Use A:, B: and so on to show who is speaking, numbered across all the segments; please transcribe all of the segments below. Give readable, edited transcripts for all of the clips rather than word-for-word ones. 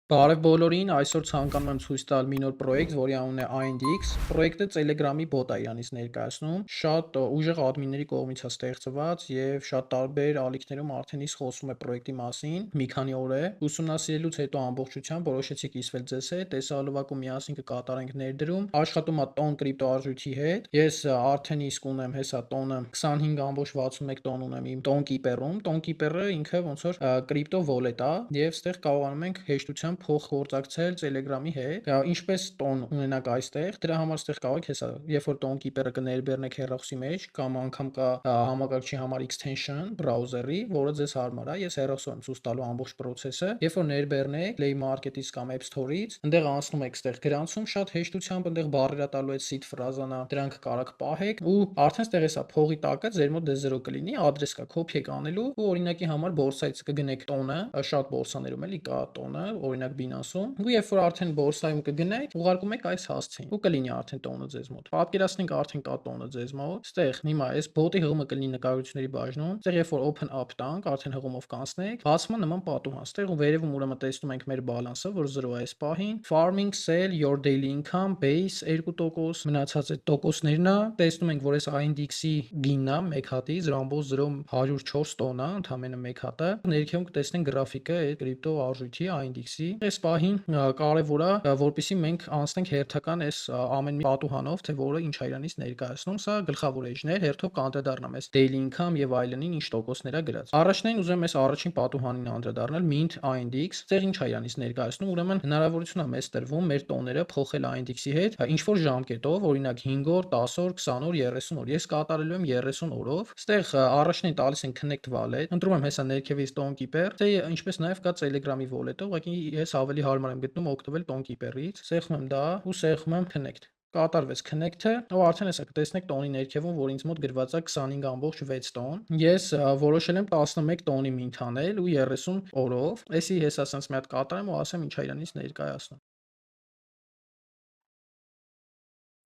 A: Բարև բոլորին, այսօր ցանկանում եմ ցույց տալ մի նոր պրոյեկտ, որի անունն է IndX։ Պրոյեկտը Telegram-ի բոտ է իրանից ներկայացնում։ Շատ ուժեղ ադմինների կողմից է ստեղծված եւ շատ տարբեր ալիքներում արդեն իսկ խոսում է պրոյեկտի մասին։ Մի քանի օր է ուսումնասիրելուց հետո ամբողջությամբ որոշեցի կիսվել ձեզ հետ, տեսահոլովակում միասին կկատարենք ներդրում։ Աշխատում է տոն կրիպտոարժույթի հետ։ Ես արդեն իսկ ունեմ հեսա տոնը 25.61 տոն ունեմ իմ տոն կիպերում։ Տոն կիպերը ինքը ոնց որ կրիպտո wallet է եւ այստեղ կարողանում ենք հեշտությամբ փոխգործակցել Telegram-ի հետ, ինչպես տոն ունենաք այստեղ, դրա համար այստեղ կարող եք հեսա, երբ որ տոն կիպերը կներբեռնեք հեռախոսի մեջ, կամ անգամ կա համակարգչի համար extension browser-ի, որը ձեզ հարմար է, ես հեռախոսով եմ ցույց տալու ամբողջ process-ը, երբ որ ներբեռնեք Play Market-ից կամ App Store-ից, այնտեղ անցնում եք այստեղ գրանցում շատ հեշտությամբ, այնտեղ բառերը տալու այդ seed ֆրազանա, դրանք կարաք պահեք ու արդեն այստեղ հեսա փողի տակը ձեր մոտ դե 0 կլինի, ադրես կա, copy եք անելու ու օրինակի համար բորսայից կգնեք տոնը, շատ բորսաներում էլի կա տոնը, օրինակ Binance-ում, ու երբ որ արդեն բորսայում կգնեք, ուղարկում եք այս հասցեին, ու կլինի արդեն տոնը ձեզ մոտ։ Պատկերացնենք արդեն կա տոնը ձեզ մոտ։ Այստեղ հիմա այս բոտի հղումը կլինի նկարությունների բաժնում։ Այստեղ երբ որ open up տանք, արդեն հղումով կանցնեք, բացվում է նման պատուհան։ Այստեղ ու վերևում ուրեմն տեսնում ենք մեր բալանսը, որ 0 է այս պահին։ Farming sell your daily income base 2%, մնացած այդ տոկոսներն է, տեսնում ենք, որ այս INDX-ի գինն է 1 հատի 0.0104 տոն է, ընդամենը 1 հատը։ Ներքևում կտեսնենք գրաֆիկը այդ կրիպտո արժույթի INDX-ի։ Այս պահին կարևոր է, որպեսզի մենք անցնենք հերթական այս ամեն մի պատուհանով, թե որը ինչ է իրանից ներկայացնում, սա գլխավոր էջներ, հերթով կանդրադառնամ այս daily income եւ այլնին, ինչ տոկոսներ է գրած։ Առաջնային ուզում եմ այս առաջին պատուհանին անդրադառնալ, mint INDX, այդտեղ ինչ է իրանից ներկայացնում, ուրեմն հնարավորություն է մեզ տրվում մեր տոները փոխել INDX-ի հետ, ինչ որ ժամկետով, օրինակ 5 օր, 10 օր, 20 օր, 30 օր։ Ես կատարելու եմ 30 օրով։ Այստեղ առաջնային տալիս են connect wallet, ընտրում եմ հեսա ներքևից տոն կիպեր, թե ինչպես նաեւ կա Telegram-ի wallet-ը, ուղղակի ես ավելի հարմար եմ գտնում օգտվել տոն կիպերից։ Սեղմում եմ դա ու սեղմում եմ connect։ Կատարվեց connect-ը, ու արդեն հեսա կտեսնեք տոնի ներքևում, որ ինձ մոտ գրված է 25.6 տոն։ Ես որոշել եմ 11 տոնի mint անել ու 30 օրով։ Էսի հեսա ասենց մի հատ կատարեմ ու ասեմ ինչա իրանից ներկայացնում։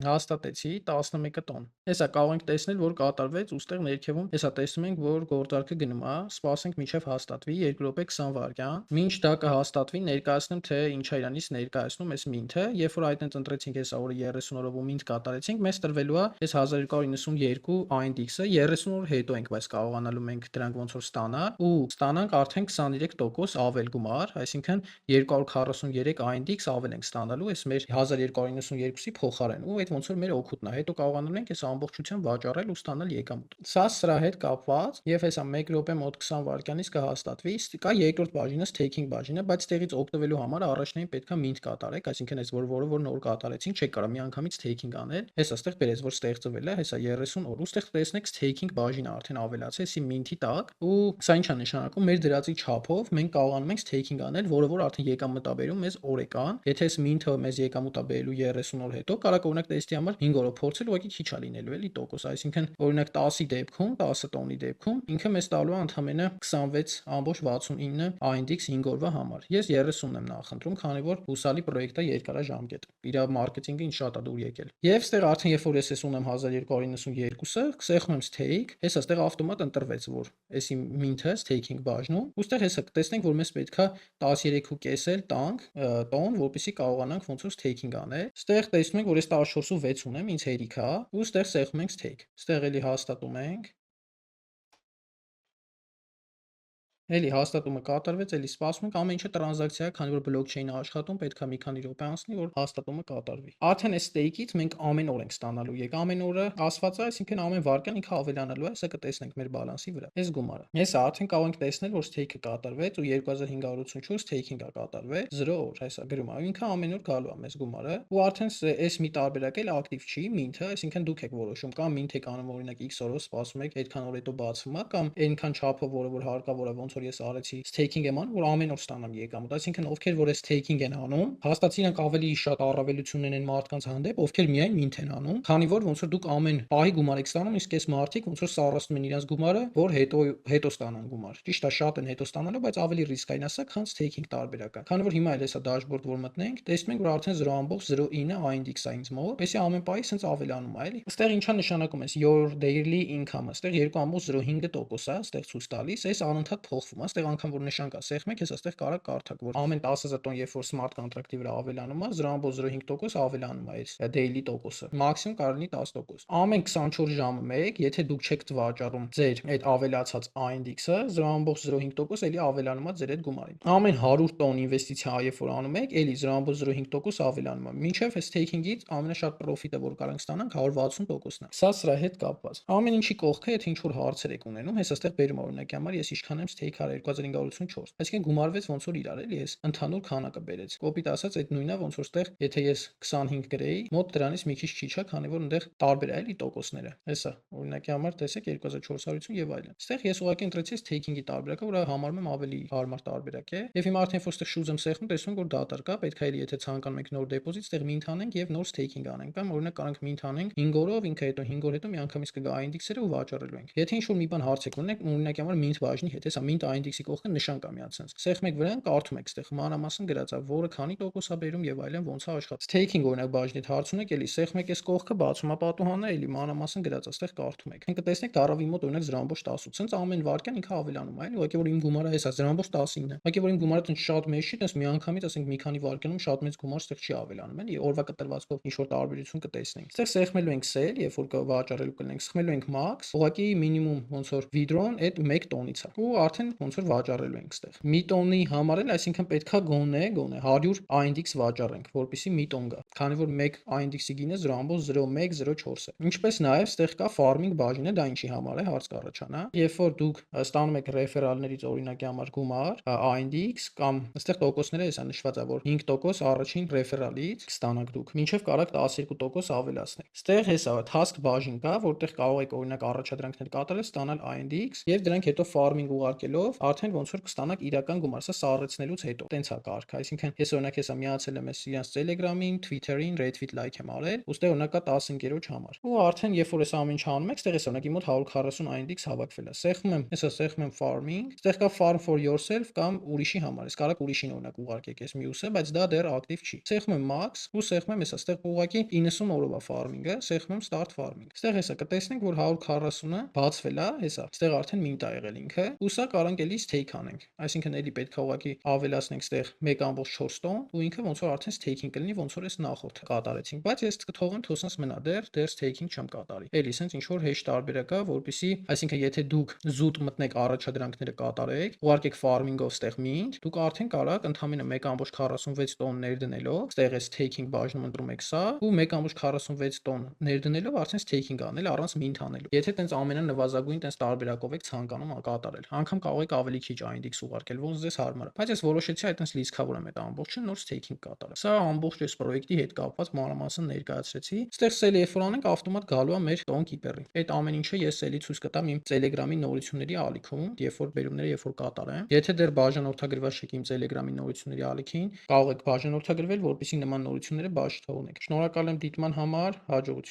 A: Հաստատեցի 11 տոն։ Հեսա կարող ենք տեսնել, որ կատարվեց, ուստեղ ներքևում հեսա տեսնում ենք, որ գործարքը գնում է, սպասենք մինչև հաստատվի 2 րոպե 20 վայրկյան։ Մինչ դա կհաստատվի, ներկայացնեմ, թե ինչա իրանից ներկայացնում այս mint-ը, երբ որ այդտենց ընտրեցինք հեսա օրը 30 օրով ու mint կատարեցինք, մեզ տրվելու է այս 1292 INDX-ը 30 օր հետո ենք, բայց կարողանալու մենք դրանք ոնց որ ստանալ ու ստանանք արդեն 23% ավել գումար, այսինքն 243 INDX ավել ենք ստանալու այս մեր 1292-ի փոխարեն ու այդ ոնց որ մեր օգուտն է։ Հետո կարողանում ենք այս ամբողջությամբ վաճառել ու ստանալ եկամուտ։ Սա սրա հետ կապված եւ հեսա 1 րոպե մոտ 20 վայրկյանից կհաստատվի, կա երկրորդ բաժինը staking բաժինը, բայց տեղից օգտվելու համար առաջնային պետքա mint կատարեք, այսինքն այս որ նոր կատարեցինք, չեք կարող միանգամից staking անել։ Հեսա ստեղ բերես որ ստեղծվել է, հեսա 30 օր, ու ստեղ տեսնեք staking բաժինը արդեն ավելացել էսի mint-ի տակ, ու սա ինչ է նշանակում, մեր դրածի չափով մենք կարողանում ենք staking անել, որ արդեն եկամուտ է բերում մեզ օրեկան։ Եթե այս mint-ը մեզ եկամուտ է բերելու 30 օր հետո, կարող օրինակ տեստի համար 5 օրով փորձել, ուղղակի քիչ է լինելու էլի տոկոս, այսինքն օրինակ 10-ի դեպքում, 10 տոնի դեպքում ինքը մեզ տալու է ընդամենը 26.69 INDX 5 օրվա համար։ Ես 30-ն եմ նախընտրում, քանի որ հուսալի պրոյեկտ է, երկարաժամկետ։ Իր մարքեթինգը ինձ շատ է դուր եկել։ Եվ ստեղ արդեն երբ որ ես ունեմ 1292-ը, սեղմում եմ stake, հեսա ստեղ ավտոմատ ընտրվեց, որ էսի mint-ը staking բաժնում, ու ստեղ հեսա կտեսնենք, որ մեզ պետքա 13.5 էլ տանք տոն, որպեսզի կարողանանք ոնց որ staking անել։ Ստեղ տեսնում ենք, որ ես 14.6 ունեմ, ինձ հերիք է, ու ստեղ սեղմում ենք stake։ Ստեղ էլի հաստատում ենք։ Էլի հաստատումը կատարվեց, էլի սպասում ենք, ամեն ինչը տրանզակցիա է, քանի որ բլոկչեյնը աշխատում, պետքա մի քանի րոպե անցնի, որ հաստատումը կատարվի։ Արդեն այս stake-ից մենք ամեն օր ենք ստանալու, եկ ամեն օրը ասված է, այսինքն ամեն վայրկյան ինքը ավելանալու է, սա կտեսնենք մեր բալանսի վրա։ Այս գումարը։ Ես արդեն կարող ենք տեսնել, որ stake-ը կատարվեց ու 2584 staking-ը կատարվել 0 օր, հեսա գրում է, ինքը ամեն օր գալու է մեզ գումարը, ու արդեն այս մի տարբերակ էլ ակտիվ չի mint-ը, այսինքն դուք եք որոշում, կամ mint եք անում օրինակ x օրով սպասում եք, այդքան օր հետո բացվում է, կամ այնքան չափով, որը հարկավոր է, ոնց որ ես արեցի staking եմ անում, որ ամեն օր ստանամ եկամուտ, այսինքն ովքեր որ այս staking են անում, հաստատի իրանք ավելի շատ առավելություններ են մարդկանց հանդեպ, ովքեր միայն mint են անում, քանի որ ոնց որ դուք ամեն պահի գումար եք ստանում, իսկ այս մարդիկ ոնց որ սառացնում են իրենց գումարը, որ հետո ստանան գումար։ Ճիշտ է, շատ են հետո ստանալու, բայց ավելի ռիսկային է սա, քան staking տարբերակը։ Քանի որ հիմա էլ հեսա dashboard որ մտնենք, տեսնում ենք, որ արդեն 0.09 INDX է ինձ մոտ, այսի ամեն պահի sense ավելանում է, էլի։ Այստեղ ինչա նշանակում է your daily income-ը, այստեղ 2.05% է, այստեղ ցույց տալիս, այս անընդհատ փոխվում փոխվում է, այստեղ անգամ որ նշան կա սեղմեք, հեսա այստեղ կարա կարդաք, որ ամեն 10,000 տոն, երբ որ smart contract-ի վրա ավելանում է, 0.05% ավելանում է այս daily տոկոսը։ Մաքսիմում կարող լինի 10%։ Ամեն 24 ժամը մեկ, եթե դուք չեք վաճառում ձեր այդ ավելացած index-ը, 0.05% էլի ավելանում է ձեր այդ գումարին։ Ամեն 100 տոն ինվեստիցիա, երբ որ անում եք, էլի 0.05% ավելանում է։ Մինչև այս staking-ից ամենաշատ profit-ը, որ կարող ենք ստանանք, 160%-ն է։ Սա սրա հետ կապված։ Ամեն ինչի կողքը, եթե ինչ-որ հարցեր եք ունենում, հեսա այստեղ բերում օրինակի համար ես ինչքան եմ stake արել 2584։ Այսինքն գումարվեց ոնց որ իրար էլի ես ընդհանուր քանակը բերեց։ Կոպիտ ասած այդ նույնն է ոնց որ այստեղ եթե ես 25 գրեի, մոտ դրանից մի քիչ քիչ է, քանի որ այնտեղ տարբեր է էլի տոկոսները։ Հեսա օրինակի համար տեսեք 2450 եւ այլն։ Այստեղ ես ուղղակի ընտրեցի staking-ի տարբերակը, որը համարում եմ ավելի հարմար տարբերակ է։ Եվ հիմա արդեն որ այստեղ շուզ եմ սեղմում, տեսնում որ դատար կա, պետք է էլի եթե ցանկանում եք նոր դեպոզիտ, այստեղ mint անենք եւ նոր staking անենք։ Կամ օրինակ կարող ենք mint անենք 5 օրով, ինքը հետո 5 օր հետո միանգամից կգա index-երը ու վաճառելու ենք։ Եթե ինչ-որ մի բան հարց եք ունենք, օրինակի համար mint բաժնի հետ, հեսա mint index-ի կողքը նշան կա մի հատ sense։ Սեղմեք վրան, կարդում եք այստեղ մանրամասն գրած է, որը քանի տոկոս է բերում եւ այլն, ոնց է աշխատում։ Staking օրինակ բաժնի հետ հարց ունեք, էլի սեղմեք այս կողքը, բացում է պատուհանը, էլի մանրամասն գրած է, այստեղ կարդում եք։ Ինքը տեսնեք դարավի մոտ օրինակ 0.10, sense ամեն վարկյան ինքը ավելանում է, էլի, ուղղակի որ իմ գումարը հեսա 0.19-ն է։ Ուղղակի որ իմ գումարը տենց շատ մեծ չի, տենց միանգամից ասենք մի քանի վարկյանում շատ մեծ գումար այստեղ չի ավելանում, էլի, օրվա կտրվածքով ինչ որ տարբերություն կտեսնենք։ Այստեղ սեղմելու ենք sell, երբ որ կվաճառելու կլինենք, սեղմելու ենք max, ուղղակի minimum ոնց որ withdraw-ն այդ 1 տոնից է։ Ու արդեն ոնց որ վաճառելու ենք այստեղ։ Mi տոնի համար էլ, այսինքն պետքա գոնե 100 index վաճառենք, որպեսզի մի տոն գա։ Քանի որ 1 index-ի գինը 0.0104 է։ Ինչպես նաև այստեղ կա farming բաժինը, դա ինչի համար է, հարց կառաջանա։ Երբ որ դուք ստանում եք ռեֆերալներից օրինակի համար գումար, index կամ այստեղ տոկոսները հեսա նշված է, որ 5% առաջին ռեֆերալից կստանաք դուք, մինչև կարող 12% ավելացնեք։ Այստեղ հեսա task բաժին կա, որտեղ կարող եք օրինակ առաջադրանքներ կատարել, ստանալ index եւ դրանք հետո farming ուղարկելով արդեն ոնց որ կստանաք իրական գումար, սա սառեցնելուց հետո։ Տենց է կարգը, այսինքն ես օրինակ հեսա միացել եմ իրենց Telegram-ին, Twitter-ին, retweet like եմ արել, ու ստեղ օրինակ կա 10 ընկերոջ համար։ Ու արդեն երբ որ այս ամեն ինչ անում եք, ստեղ էս օրինակ մոտ 140 index հավաքվել է։ Սեղմում եմ, հեսա սեղմում եմ farming, ստեղ կա farm for yourself կամ ուրիշի համար։ Ես կարող ուրիշին օրինակ ուղարկեք այս մյուսը, բայց դա դեռ ակտիվ չի։ Սեղմում եմ max ու սեղմում եմ հեսա, ստեղ ուղղակի 90 օրով է farming-ը, սեղմում եմ start farming։ Ստեղ հեսա կտեսնենք, որ 140-ը բացվել է, հեսա։ Ստեղ արդեն mint ա եղել ինքը, ու սա կարող ենք էլի stake անենք։ Այսինքն էլի պետք է ուղղակի ավելացնենք ստեղ 1.4 տոն, ու ինքը ոնց որ արդեն staking կլինի, ոնց որ այս նախորդը կատարեցինք, բայց ես կթողեմ թոսնս մնա դեռ staking չեմ կատարի։ Էլի sense ինչ որ հեշտ տարբերակ է, որպեսզի, այսինքն եթե դուք զուտ մտնեք առաջադրանքները կատարեք, ուղարկեք farming-ով ստեղ mint, դուք արդեն կարող ընդամենը 1.46 տոն ներդնելով, ստեղ էս staking բաժնում ընտրում եք սա, ու 1.46 տոն ներդնելով արդեն staking անել առանց mint անելու։ Եթե տենց ամենանվազագույն տենց տարբերակով եք ցանկանում կատարել, անգամ կարող եք ավելի քիչ index ուղարկել, ոնց ձեզ հարմար է։ Բայց ես որոշեցի այտենց լիցքավոր եմ այդ ամբողջը նոր staking կատարել։ Սա ամբողջ այս պրոյեկտի հետ կապված մանրամասն ներկայացրեցի։ Ստեղ sell երբ որ անենք ավտոմատ գալու է մեր տոն կիպերի։ Այդ ամեն ինչը ես էլի ցույց կտամ իմ Telegram-ի նորությունների ալիքում, երբ որ բերումները երբ որ կատարեմ։ Եթե դեռ բաժանորդագրված չեք իմ Telegram-ի նորությունների ալիքին, կարող եք բաժանորդագրվել, որպեսզի նման նորությունները բաշխ թողնեք։ Շնորհակալ եմ դիտման համար, հաջողություն։